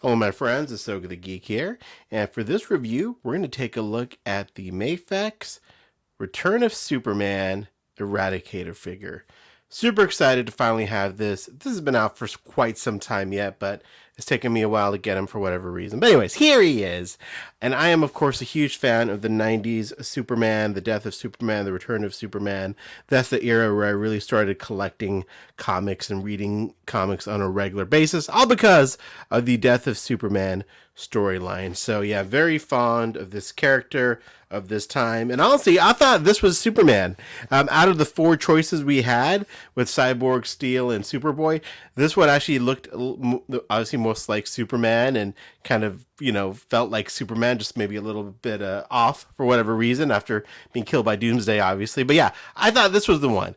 Hello my friends, Asoka the Geek here, and for this review, we're going to take a look at the Mafex Return of Superman Eradicator figure. Super excited to finally have this. This has been out for quite some time yet, but it's taken me a while to get him for whatever reason. But anyways, here he is. And I am, of course, a huge fan of the 90s Superman, the death of Superman, the return of Superman. That's the era where I really started collecting comics and reading comics on a regular basis, all because of the death of Superman storyline. So yeah, very fond of this character, of this time. And honestly, I thought this was Superman. Out of the four choices we had with Cyborg, Steel, and Superboy, this one actually looked obviously most like Superman and kind of, felt like Superman, just maybe a little bit off for whatever reason after being killed by Doomsday, obviously. But yeah, I thought this was the one.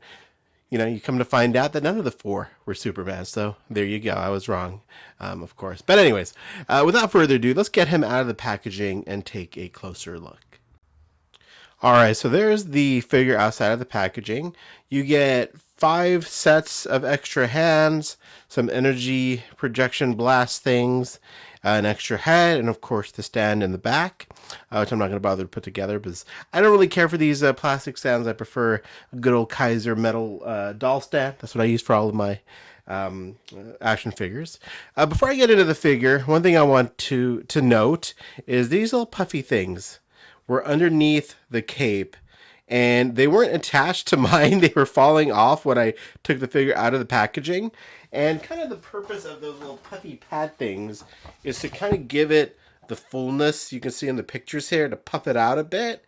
You come to find out that none of the four were Superman. So there you go. I was wrong, of course. But anyways, without further ado, let's get him out of the packaging and take a closer look. All right, so there's the figure outside of the packaging. You get 5 sets of extra hands, some energy projection blast things, an extra head, and of course the stand in the back, which I'm not going to bother to put together because I don't really care for these plastic stands. I prefer a good old Kaiser metal doll stand. That's what I use for all of my action figures. Before I get into the figure, one thing I want to note is these little puffy things were underneath the cape, and they weren't attached to mine. They were falling off when I took the figure out of the packaging. And kind of the purpose of those little puffy pad things is to kind of give it the fullness you can see in the pictures here, to puff it out a bit.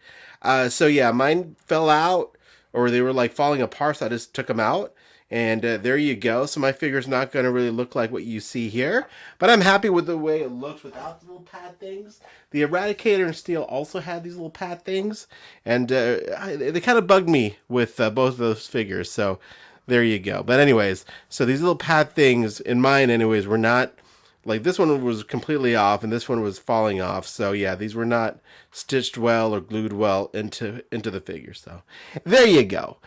So yeah, mine fell out, or they were like falling apart, so I just took them out. And there you go. So my figure's not going to really look like what you see here. But I'm happy with the way it looks without the little pad things. The Eradicator and Steel also had these little pad things. And they kind of bugged me with both of those figures. So there you go. But anyways, so these little pad things, in mine anyways, were not... Like this one was completely off and this one was falling off. So yeah, these were not stitched well or glued well into the figure. So there you go.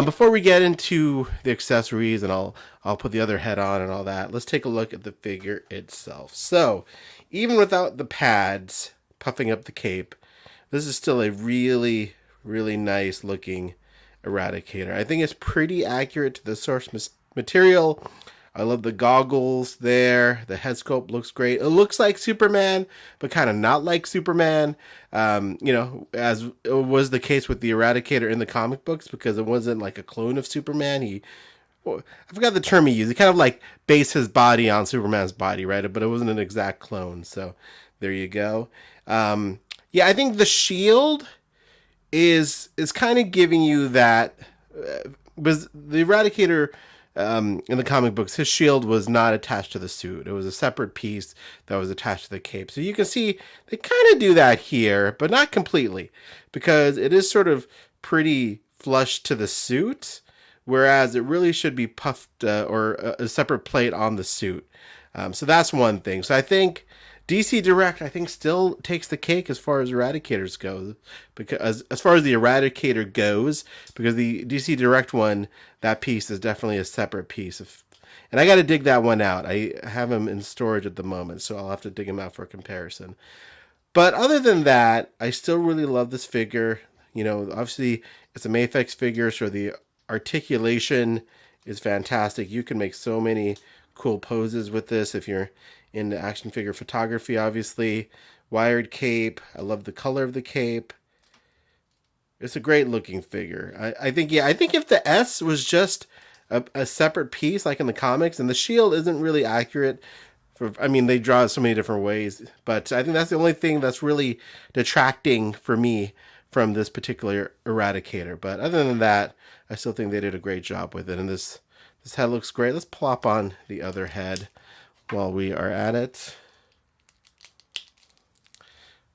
Before we get into the accessories, and I'll put the other head on and all that, let's take a look at the figure itself. So even without the pads puffing up the cape, this is still a really, really nice looking Eradicator. I think it's pretty accurate to the source material. I love the goggles there. The head sculpt looks great. It looks like Superman, but kind of not like Superman. As it was the case with the Eradicator in the comic books, because it wasn't like a clone of Superman. I forgot the term he used. He kind of like based his body on Superman's body, right? But it wasn't an exact clone. So there you go. I think the shield is kind of giving you that. Because the Eradicator... in the comic books, his shield was not attached to the suit. It was a separate piece that was attached to the cape. So you can see they kind of do that here, but not completely, because it is sort of pretty flush to the suit, whereas it really should be puffed or a separate plate on the suit. So that's one thing. So I think DC Direct, still takes the cake as far as Eradicators go, because as far as the Eradicator goes, because the DC Direct one, that piece is definitely a separate piece. And I got to dig that one out. I have him in storage at the moment, so I'll have to dig him out for comparison. But other than that, I still really love this figure. Obviously it's a Mafex figure, so the articulation is fantastic. You can make so many cool poses with this if you're into action figure photography, obviously. Wired cape. I love the color of the cape. It's a great looking figure. I think if the S was just a separate piece like in the comics, and the shield isn't really accurate they draw it so many different ways, but I think that's the only thing that's really detracting for me from this particular Eradicator. But other than that, I still think they did a great job with it, and this head looks great. Let's plop on the other head while we are at it.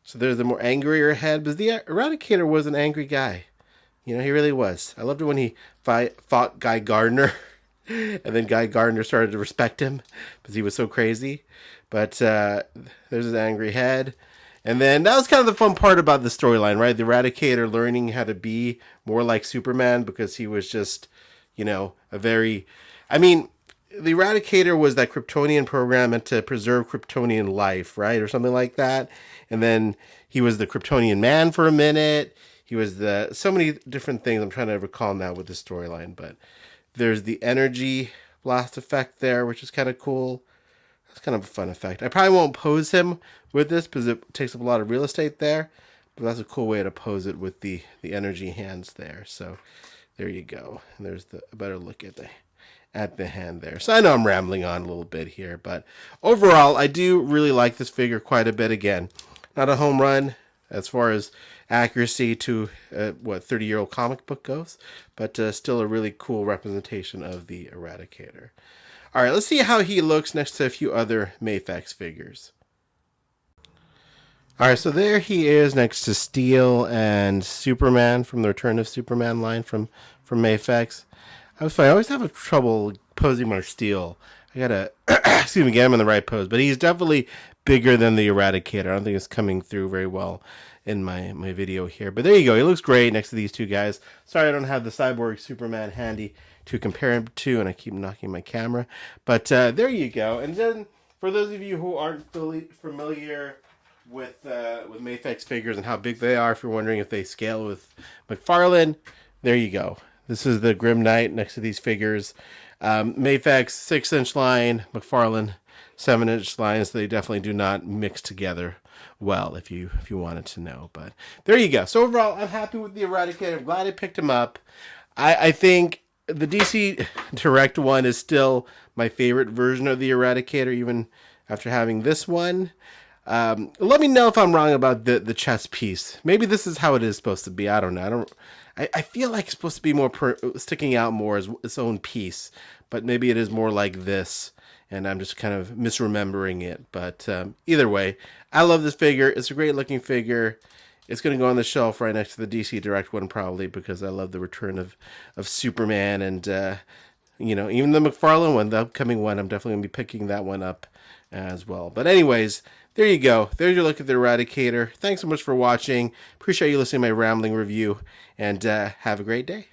So there's the more angrier head, because the Eradicator was an angry guy. He really was. I loved it when he fought Guy Gardner, and then Guy Gardner started to respect him because he was so crazy. But there's his angry head. And then that was kind of the fun part about the storyline, right? The Eradicator learning how to be more like Superman, because he was just, a very... the Eradicator was that Kryptonian program meant to preserve Kryptonian life, right? Or something like that. And then he was the Kryptonian man for a minute. He was so many different things I'm trying to recall now with the storyline. But there's the energy blast effect there, which is kind of cool. That's kind of a fun effect. I probably won't pose him with this because it takes up a lot of real estate there. But that's a cool way to pose it with the energy hands there. So there you go. And there's a better look at the hand there. So I know I'm rambling on a little bit here, but overall, I do really like this figure quite a bit. Again, not a home run as far as accuracy to 30-year-old comic book goes, but still a really cool representation of the Eradicator. All right, let's see how he looks next to a few other Mafex figures. All right, so there he is next to Steel and Superman from the Return of Superman line from Mafex. I always have trouble posing my Steel. I gotta, get him in the right pose. But he's definitely bigger than the Eradicator. I don't think it's coming through very well in my video here. But there you go. He looks great next to these two guys. Sorry I don't have the Cyborg Superman handy to compare him to, and I keep knocking my camera. But there you go. And then for those of you who aren't familiar with Mafex figures and how big they are, if you're wondering if they scale with McFarlane, there you go. This is the Grim Knight next to these figures. Mafex 6-inch line, McFarlane 7-inch lines. They definitely do not mix together well, if you wanted to know. But there you go. So overall, I'm happy with the Eradicator. I'm glad I picked him up. I think the DC Direct one is still my favorite version of the Eradicator, even after having this one. Let me know if I'm wrong about the chest piece. Maybe this is how it is supposed to be. I don't know. I feel like it's supposed to be more sticking out more as its own piece, but maybe it is more like this, and I'm just kind of misremembering it. But either way, I love this figure. It's a great looking figure. It's going to go on the shelf right next to the DC Direct one probably because I love the return of Superman and even the McFarlane one, the upcoming one. I'm definitely going to be picking that one up as well. But anyways, there you go. There's your look at the Eradicator. Thanks so much for watching. Appreciate you listening to my rambling review, and have a great day.